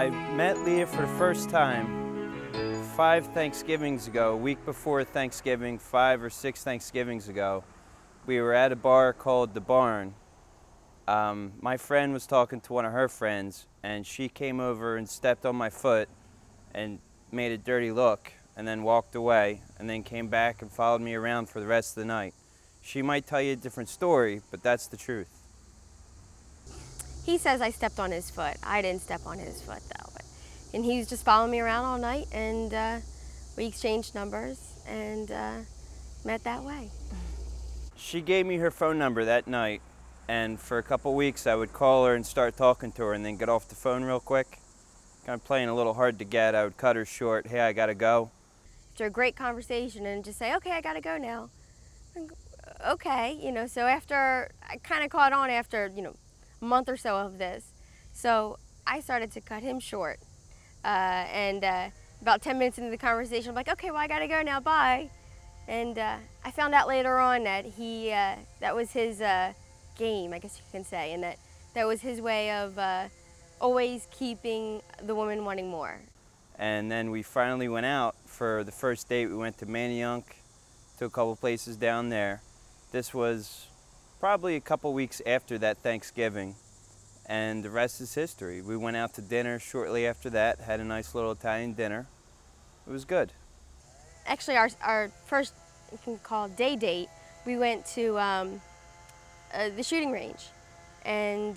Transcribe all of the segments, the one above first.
I met Leah for the first time 5 Thanksgivings ago, a week before Thanksgiving, 5 or 6 Thanksgivings ago. We were at a bar called The Barn. My friend was talking to one of her friends, and she came over and stepped on my foot and made a dirty look, and then walked away, and then came back and followed me around for the rest of the night. She might tell you a different story, but that's the truth. He says I stepped on his foot. I didn't step on his foot though. And he was just following me around all night, and we exchanged numbers and met that way. She gave me her phone number that night, and for a couple weeks I would call her and start talking to her and then get off the phone real quick. Kind of playing a little hard to get. I would cut her short. Hey, I gotta go. After a great conversation and just say, okay, I gotta go now. Okay, so after, I kind of caught on after, a month or so of this. So I started to cut him short. And about 10 minutes into the conversation, I'm like, okay, well, I gotta go now, bye. And I found out later on that that was his game, I guess you can say, and that was his way of always keeping the woman wanting more. And then we finally went out for the first date. We went to Manayunk, to a couple places down there. This was probably a couple weeks after that Thanksgiving, and the rest is history. We went out to dinner shortly after that, had a nice little Italian dinner. It was good. Actually, our first, you can call day date, we went to the shooting range, and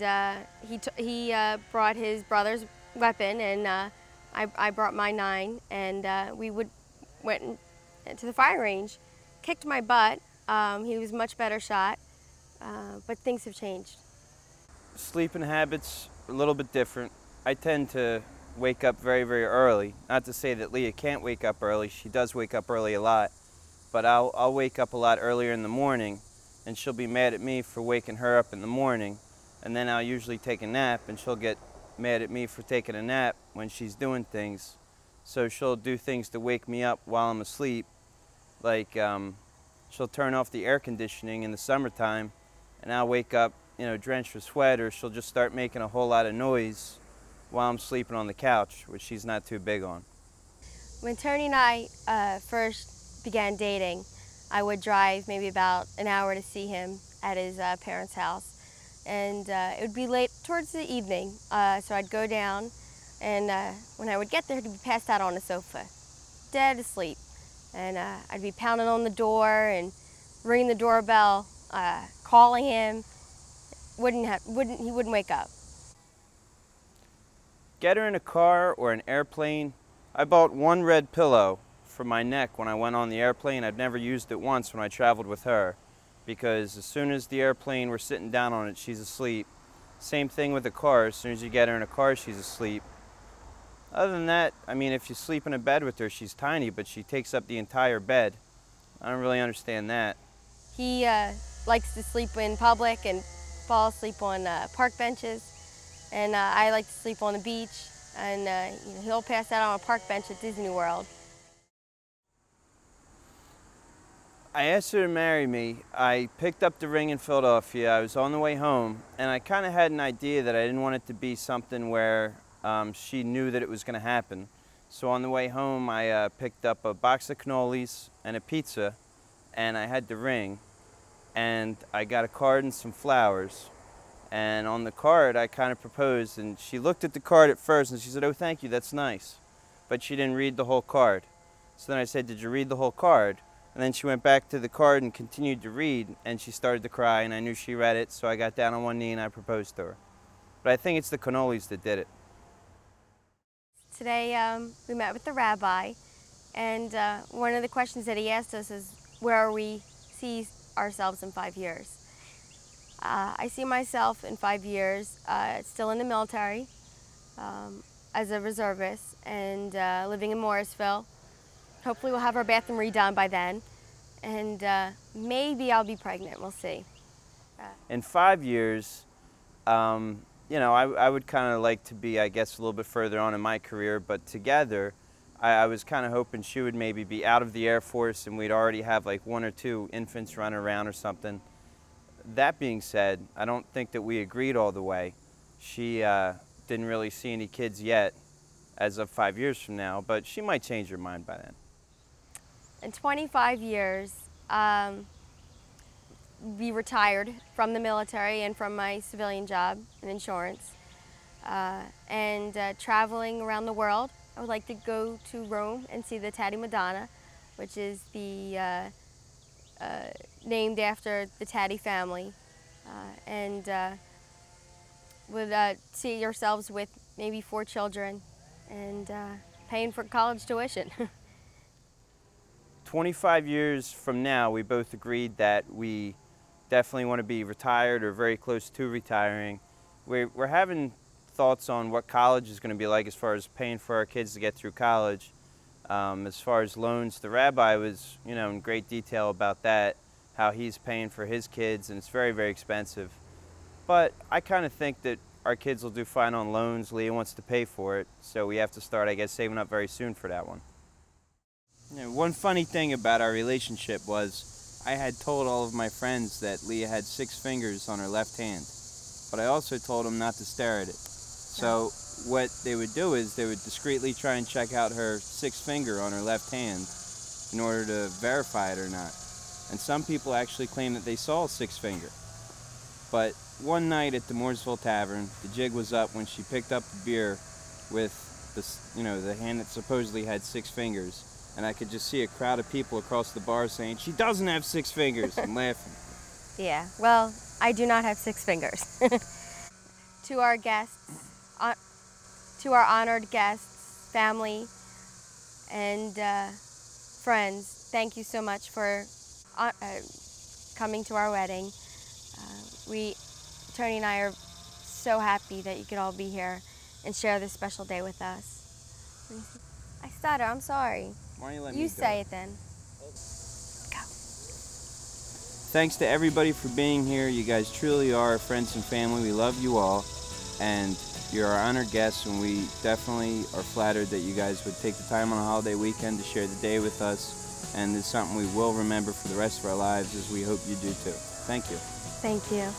he brought his brother's weapon, and I brought my 9, and we went into the firing range, kicked my butt. He was a much better shot, but things have changed. Sleeping habits are a little bit different. I tend to wake up very, very early. Not to say that Leah can't wake up early. She does wake up early a lot. But I'll wake up a lot earlier in the morning, and she'll be mad at me for waking her up in the morning. And then I'll usually take a nap, and she'll get mad at me for taking a nap when she's doing things. So she'll do things to wake me up while I'm asleep. Like she'll turn off the air conditioning in the summertime, and I'll wake up, drenched with sweat, or she'll just start making a whole lot of noise while I'm sleeping on the couch, which she's not too big on. When Tony and I first began dating, I would drive maybe about an hour to see him at his parents' house. And it would be late towards the evening, so I'd go down, and when I would get there, he'd be passed out on the sofa, dead asleep. And I'd be pounding on the door and ringing the doorbell, calling him. He wouldn't wake up. Get her in a car or an airplane. I bought one red pillow for my neck when I went on the airplane. I'd never used it once when I traveled with her, because as soon as the airplane, we're sitting down on it, she's asleep. Same thing with the car. As soon as you get her in a car, she's asleep. Other than that, I mean, if you sleep in a bed with her, she's tiny, but she takes up the entire bed. I don't really understand that. He likes to sleep in public and fall asleep on park benches. And I like to sleep on the beach, and he'll pass out on a park bench at Disney World. I asked her to marry me. I picked up the ring in Philadelphia. I was on the way home, and I kind of had an idea that I didn't want it to be something where she knew that it was going to happen. So on the way home, I picked up a box of cannolis and a pizza, and I had the ring, and I got a card and some flowers. And on the card, I kind of proposed, and she looked at the card at first, and she said, "Oh, thank you, that's nice." But she didn't read the whole card. So then I said, "Did you read the whole card?" And then she went back to the card and continued to read, and she started to cry, and I knew she read it, so I got down on one knee and I proposed to her. But I think it's the cannolis that did it. Today, we met with the rabbi, and one of the questions that he asked us is, where we see ourselves in 5 years. I see myself in 5 years still in the military as a reservist, and living in Morrisville. Hopefully we'll have our bathroom redone by then, and maybe I'll be pregnant, we'll see. In 5 years, I would kind of like to be, I guess, a little bit further on in my career, but together, I was kind of hoping she would maybe be out of the Air Force and we'd already have like 1 or 2 infants running around or something. That being said, I don't think that we agreed all the way. She didn't really see any kids yet, as of 5 years from now, but she might change her mind by then. In 25 years, be retired from the military and from my civilian job in insurance, and traveling around the world. I would like to go to Rome and see the Tatti Madonna, which is the named after the Tatti family, and would see yourselves with maybe 4 children and paying for college tuition. 25 years from now, we both agreed that we definitely want to be retired or very close to retiring. We're having thoughts on what college is going to be like as far as paying for our kids to get through college. As far as loans, the rabbi was, in great detail about that, how he's paying for his kids, and it's very, very expensive. But I kind of think that our kids will do fine on loans. Leah wants to pay for it, so we have to start, I guess, saving up very soon for that one. One funny thing about our relationship was I had told all of my friends that Leah had 6 fingers on her left hand, but I also told them not to stare at it. So what they would do is they would discreetly try and check out her 6th finger on her left hand in order to verify it or not. And some people actually claim that they saw a 6th finger. But one night at the Mooresville Tavern, the jig was up when she picked up the beer with the hand that supposedly had 6 fingers. And I could just see a crowd of people across the bar saying, "She doesn't have 6 fingers," and laughing. Yeah, well, I do not have 6 fingers. To our guests, to our honored guests, family, and friends, thank you so much for coming to our wedding. Tony and I are so happy that you could all be here and share this special day with us. I stutter, I'm sorry. Why don't you let me You go? say it then. Go. Thanks to everybody for being here. You guys truly are friends and family. We love you all, and you're our honored guests, and we definitely are flattered that you guys would take the time on a holiday weekend to share the day with us, and it's something we will remember for the rest of our lives, as we hope you do too. Thank you. Thank you.